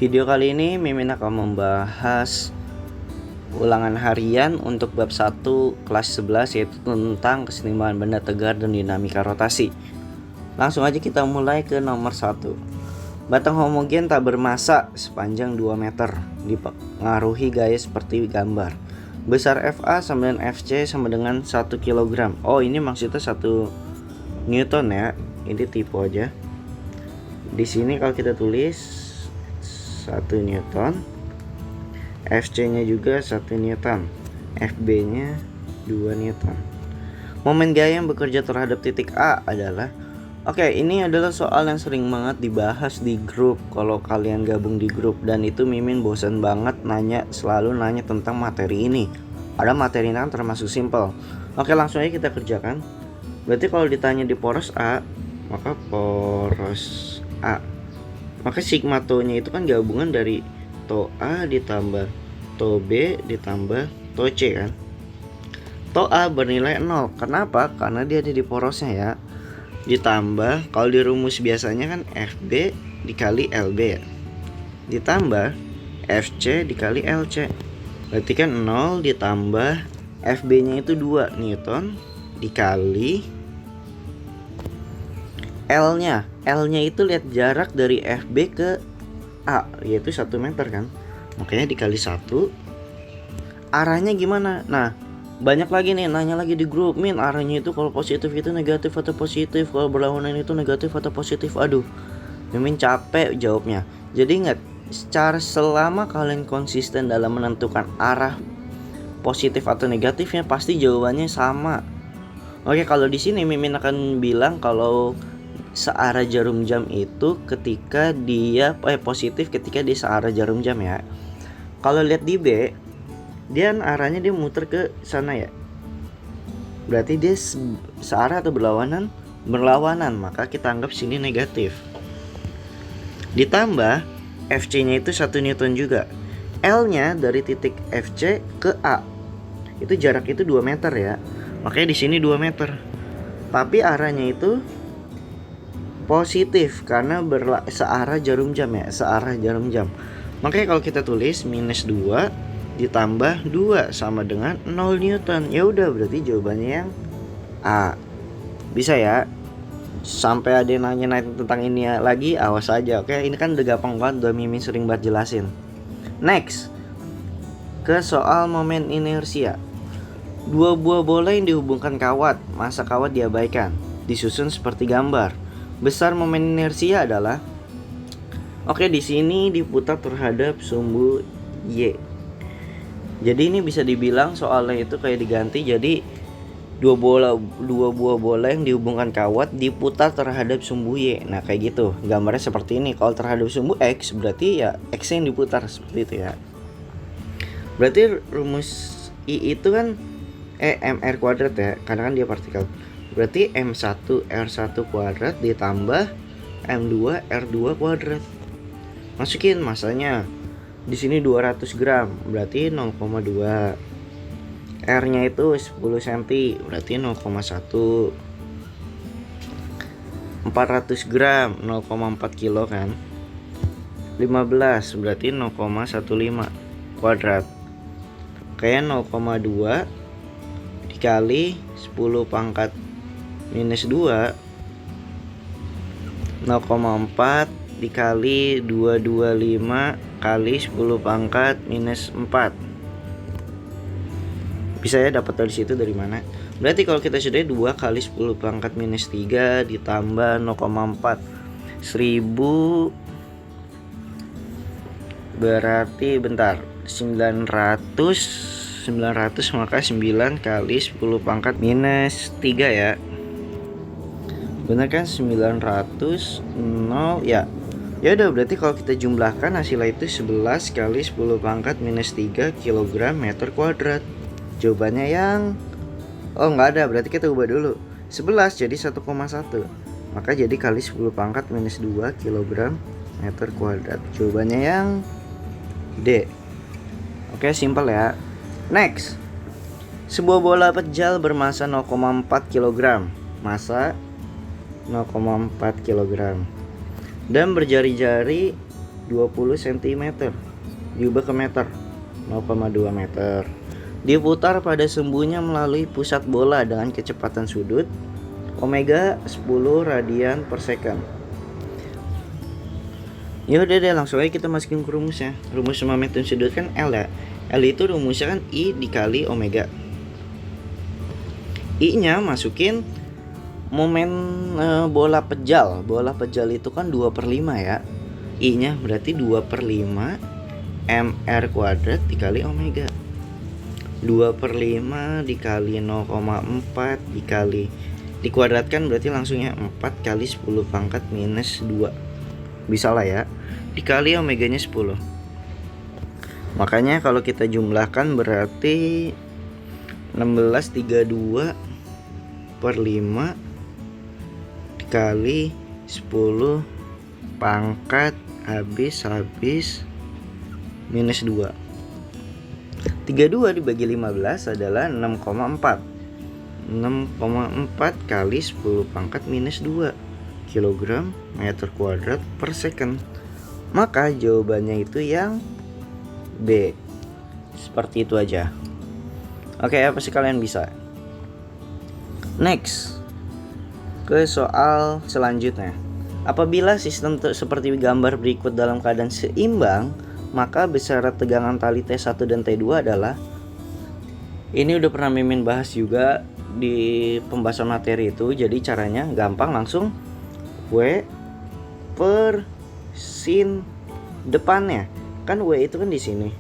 Video kali ini Mimin akan membahas ulangan harian untuk bab 1 kelas 11, yaitu tentang keseimbangan benda tegar dan dinamika rotasi. Langsung aja kita mulai ke nomor 1. Batang homogen tak bermassa sepanjang 2 meter dipengaruhi gaya seperti gambar. Besar FA sama dengan FC sama dengan 1 kg. Oh, ini maksudnya 1 Newton ya. Ini tipe aja. Di sini kalau kita tulis 1 Newton, FC-nya juga 1 Newton, FB-nya 2 Newton. Momen gaya yang bekerja terhadap titik A adalah, ini adalah soal yang sering banget dibahas di grup. Kalau kalian gabung di grup, dan itu Mimin bosan banget selalu nanya tentang materi ini. Ada materi kan termasuk simple. Langsung aja kita kerjakan. Berarti kalau ditanya di poros A, maka poros A, maka sigma to-nya itu kan gabungan dari to A ditambah to B ditambah to C kan. To A bernilai 0. Kenapa? Karena dia ada di porosnya ya. Ditambah, kalau di rumus biasanya kan FB dikali LB ya. Ditambah FC dikali LC. Berarti kan 0 ditambah FB-nya itu 2 Newton dikali L-nya. L-nya itu lihat jarak dari FB ke A, yaitu 1 meter kan. Makanya dikali 1. Arahnya gimana? Nah, banyak lagi nih nanya lagi di grup, Min, arahnya itu kalau positif itu negatif atau positif, kalau berlawanan itu negatif atau positif. Aduh, Mimin capek jawabnya. Jadi ingat, selama kalian konsisten dalam menentukan arah positif atau negatifnya, pasti jawabannya sama. Kalau di sini Mimin akan bilang kalau searah jarum jam itu ketika dia positif ketika dia searah jarum jam ya. Kalau lihat di B, dia arahnya dia muter ke sana ya. Berarti dia searah atau berlawanan? Berlawanan, maka kita anggap sini negatif. Ditambah FC-nya itu 1 Newton juga. L-nya dari titik FC ke A, itu jarak itu 2 meter ya. Makanya di sini 2 meter. Tapi arahnya itu positif karena searah jarum jam ya, searah jarum jam. Makanya kalau kita tulis minus 2 ditambah 2 sama dengan 0 Newton. Ya udah, berarti jawabannya yang A. Bisa ya? Sampai ada yang nanya tentang ini lagi, awas aja. Ini kan udah gampang banget, udah Mimin sering banget jelasin. Next, ke soal momen inersia. 2 buah bola yang dihubungkan kawat, masa kawat diabaikan, disusun seperti gambar. Besar momen inersia adalah, di sini diputar terhadap sumbu Y. Jadi ini bisa dibilang soalnya itu kayak diganti, jadi 2 buah bola yang dihubungkan kawat diputar terhadap sumbu Y. Nah kayak gitu, gambarnya seperti ini. Kalau terhadap sumbu X, berarti ya X yang diputar, seperti itu ya. Berarti rumus I itu kan mr kuadrat ya, karena kan dia partikel. Berarti M1 R1 kuadrat ditambah M2 R2 kuadrat. Masukin masanya. Di sini 200 gram, berarti 0,2. R-nya itu 10 cm, berarti 0,1. 400 gram, 0,4 kilo kan. 15 berarti 0,15 kuadrat. Kayak 0,2 dikali 10 pangkat minus 2, 0,4 dikali 225 kali 10 pangkat minus 4. Bisa ya dapat dari situ dari mana? Berarti kalau kita sudah 2 kali 10 pangkat minus 3 ditambah 0,4, 1000, berarti bentar, 900, maka 9 kali 10 pangkat minus 3 ya. Benar kan? 900, 0 ya. Ya udah, berarti kalau kita jumlahkan hasilnya itu 11 kali 10 pangkat minus 3 kg meter kuadrat. Jawabannya yang nggak ada, berarti kita ubah dulu. 11 jadi 1,1. Maka jadi kali 10 pangkat minus 2 kg meter kuadrat. Jawabannya yang D. Simple ya. Next. Sebuah bola pejal bermasa 0,4 kg. Masa 0,4 kg. Dan berjari-jari 20 cm diubah ke meter, 0,2 meter. Diputar pada sumbunya melalui pusat bola dengan kecepatan sudut omega 10 radian per second. Ya udah deh, langsung aja kita masukin ke rumusnya. Rumus momentum sudut kan L ya. L itu rumusnya kan I dikali omega. I nya masukin momen bola pejal. Bola pejal itu kan 2/5 ya. I nya berarti 2/5 mr kuadrat dikali omega. 2/5 dikali 0,4 dikali dikuadratkan berarti langsungnya 4 kali 10 pangkat minus 2. Bisa lah ya. Dikali omeganya 10. Makanya kalau kita jumlahkan berarti 1632 per 5 dikali 10 pangkat habis minus 2. 32 dibagi 15 adalah 6,4. 6,4 kali 10 pangkat minus 2 kilogram meter kuadrat per second. Maka jawabannya itu yang B. Seperti itu aja. Oke, apa sih kalian bisa? Next, ke soal selanjutnya. Apabila sistem seperti gambar berikut dalam keadaan seimbang, maka besaran tegangan tali T1 dan T2 adalah, ini udah pernah Mimin bahas juga di pembahasan materi itu. Jadi caranya gampang, langsung W per sin depannya. Kan W itu kan di sini.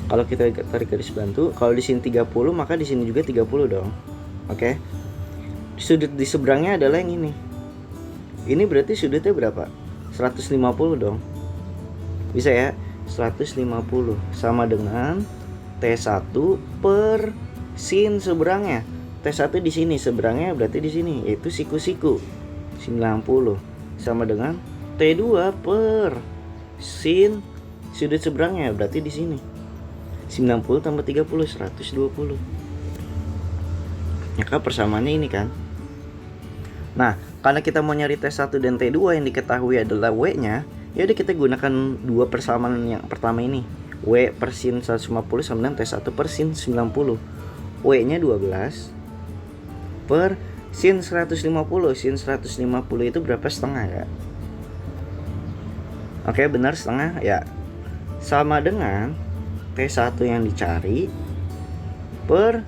Kalau kita tarik garis bantu, kalau di sini 30 maka di sini juga 30 dong. Oke. Sudut di seberangnya adalah yang ini. Ini berarti sudutnya berapa? 150 dong. Bisa ya? 150 sama dengan T1 per sin seberangnya. T1 di sini, seberangnya berarti di sini, yaitu siku-siku 90 sama dengan T2 per sin sudut seberangnya berarti di sini 90 tambah 30 120. Maka persamaannya ini kan. Nah, karena kita mau nyari T1 dan T2 yang diketahui adalah W-nya, ya udah kita gunakan dua persamaan yang pertama ini. W per sin 150 sama dengan T1 per sin 90. W-nya 12 per sin 150. Sin 150 itu berapa setengah ya? Oke, benar setengah ya. Sama dengan T1 yang dicari per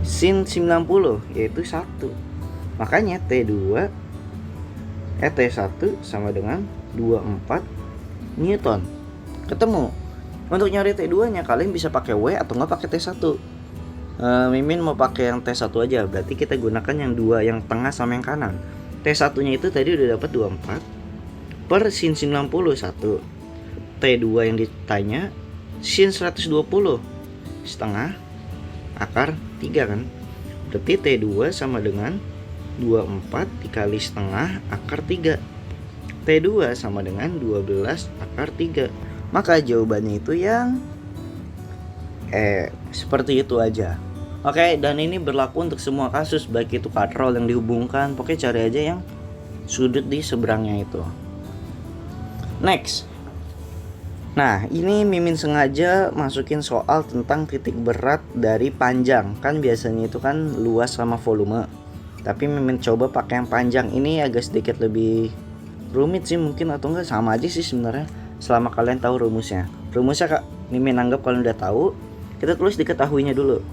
sin 90 yaitu 1. Makanya T1 sama dengan 24 Newton. Ketemu. Untuk nyari T2 nya kalian bisa pakai W atau enggak pakai T1. Mimin mau pakai yang T1 aja. Berarti kita gunakan yang dua, yang tengah sama yang kanan. T1 nya itu tadi udah dapat 24 per sin 90 1. T2 yang ditanya sin 120 setengah akar 3 kan. Berarti T2 sama dengan 24 dikali setengah akar 3. T2 sama dengan 12 akar 3. Maka jawabannya itu yang seperti itu aja. Oke, dan ini berlaku untuk semua kasus, baik itu katrol yang dihubungkan. Pokoknya cari aja yang sudut di seberangnya itu. Next. Nah, ini Mimin sengaja masukin soal tentang titik berat dari panjang. Kan biasanya itu kan luas sama volume. Tapi Mimin coba pakai yang panjang. Ini agak sedikit lebih rumit sih mungkin, atau enggak sama aja sih sebenarnya. Selama kalian tahu rumusnya. Rumusnya Kak, Mimin anggap kalian udah tahu. Kita tulis diketahuinya dulu.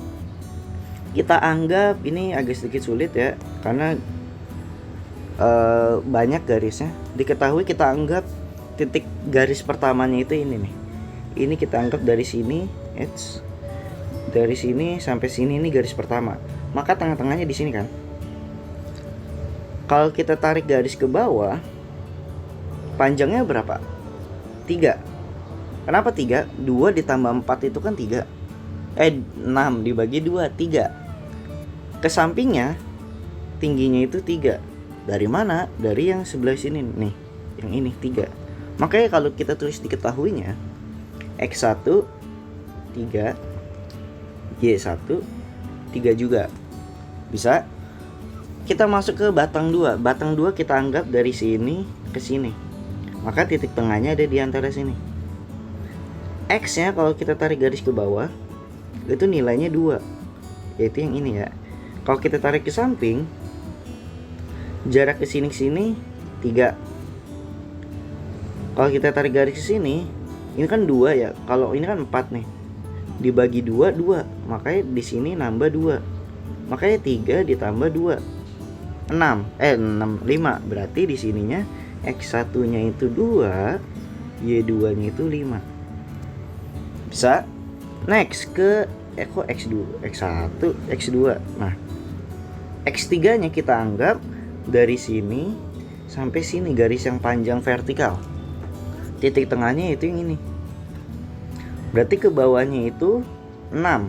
Kita anggap ini agak sedikit sulit ya, karena banyak garisnya. Diketahui kita anggap titik garis pertamanya itu ini nih. Ini kita anggap dari sini, dari sini sampai sini ini garis pertama. Maka tengah-tengahnya di sini kan. Kalau kita tarik garis ke bawah, panjangnya berapa? 3. Kenapa 3? 2 ditambah 4 itu kan 3. 6 dibagi 2, 3. Ke sampingnya tingginya itu 3. Dari mana? Dari yang sebelah sini nih. Yang ini 3. Makanya kalau kita tulis diketahuinya, X1 3, Y1 3 juga. Bisa? kita masuk ke batang 2. Batang 2 kita anggap dari sini ke sini. Maka titik tengahnya ada di antara sini. X-nya kalau kita tarik garis ke bawah, itu nilainya 2. Yaitu yang ini ya. Kalau kita tarik ke samping, jarak ke sini 3. Kalau kita tarik garis ke sini, ini kan 2 ya. Kalau ini kan 4 nih. Dibagi 2, 2. Makanya di sini nambah 2. Makanya 3 ditambah 2. 5. Berarti di sininya X1-nya itu 2, Y2-nya itu 5. Bisa? Next ke kok X2, X1, X2. Nah, X3-nya kita anggap dari sini sampai sini, garis yang panjang vertikal. Titik tengahnya itu yang ini. Berarti ke bawahnya itu 6.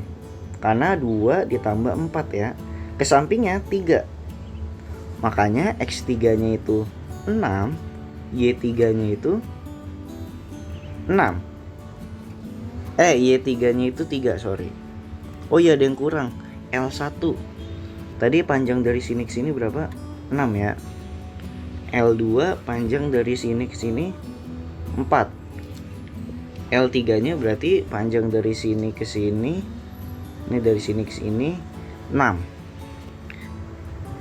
Karena 2 ditambah 4 ya. Ke sampingnya 3. Makanya X3-nya itu 6, Y3-nya itu 6. Y3-nya itu 3, sorry. Oh iya, ada yang kurang. L1. Tadi panjang dari sini ke sini berapa? 6 ya. L2 panjang dari sini ke sini 4. L3-nya berarti panjang dari sini ke sini. Ini dari sini ke sini 6.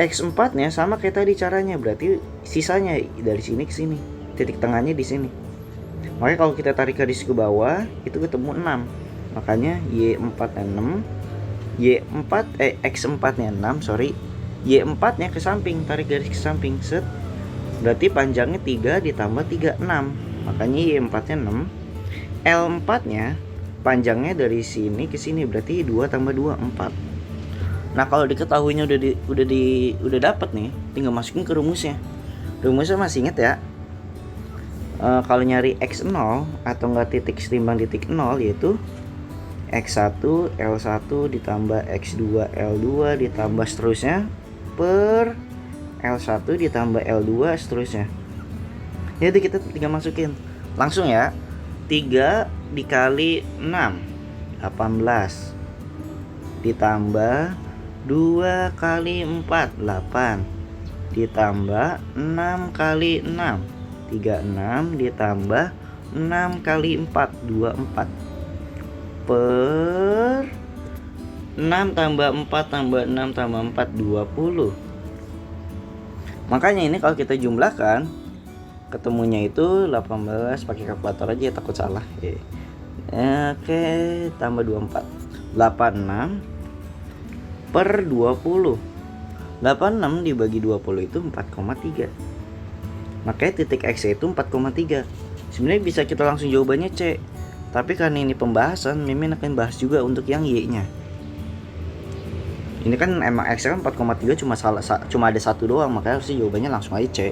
X4-nya sama kayak tadi caranya, berarti sisanya dari sini ke sini. Titik tengahnya di sini. Makanya kalau kita tarik garis ke bawah itu ketemu 6. Makanya Y4-nya 6. X4-nya 6, sorry. Y4-nya ke samping, tarik garis ke samping, set. Berarti panjangnya 3 ditambah 3, 6. Makanya Y4-nya 6. L4-nya panjangnya dari sini ke sini, berarti 2 tambah 2, 4. Nah, kalau diketahuinya udah dapat nih, tinggal masukin ke rumusnya. Rumusnya masih ingat ya? Kalau nyari X0 atau enggak titik setimbang titik 0, yaitu X1 L1 ditambah X2 L2 ditambah seterusnya per L1 ditambah L2 seterusnya. Jadi kita tinggal masukin langsung ya. 3 dikali 6 18 ditambah 2 kali 4 8 ditambah 6 kali 6 36 ditambah 6 kali 4 24 per 6 tambah 4 tambah 6 tambah 4 20. Makanya ini kalau kita jumlahkan ketemunya itu 18, pakai kalkulator aja ya, takut salah. Oke, tambah 24. 86 per 20. 86 dibagi 20 itu 4,3. Makanya titik X itu 4,3. Sebenarnya bisa kita langsung jawabannya C. Tapi karena ini pembahasan, Mimin akan bahas juga untuk yang Y-nya. Ini kan emang X kan 4,3 cuma ada satu doang, makanya harusnya jawabannya langsung aja C.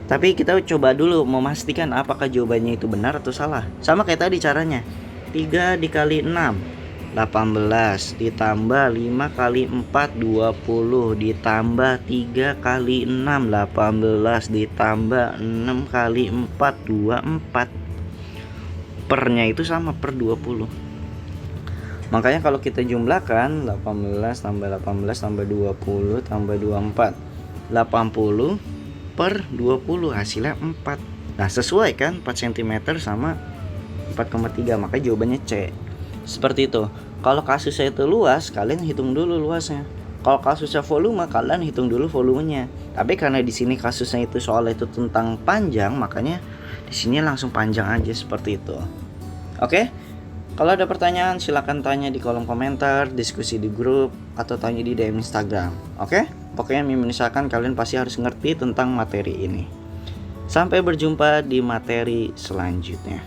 Tapi kita coba dulu memastikan apakah jawabannya itu benar atau salah. Sama kayak tadi caranya. 3 dikali 6 18 ditambah 5 kali 4 20 ditambah 3 kali 6 18 ditambah 6 kali 4 24. Pernya itu sama per 20. Makanya kalau kita jumlahkan 18 tambah 18 tambah 20 tambah 24 80 per 20 hasilnya 4. Nah, sesuai kan 4 cm sama 4,3, maka jawabannya C. Seperti itu. Kalau kasusnya itu luas, kalian hitung dulu luasnya. Kalau kasusnya volume, kalian hitung dulu volumenya. Tapi karena di sini kasusnya itu soal itu tentang panjang, makanya di sini langsung panjang aja seperti itu. Oke? Kalau ada pertanyaan silahkan tanya di kolom komentar, diskusi di grup, atau tanya di DM Instagram. Oke? Pokoknya misalkan kalian pasti harus ngerti tentang materi ini. Sampai berjumpa di materi selanjutnya.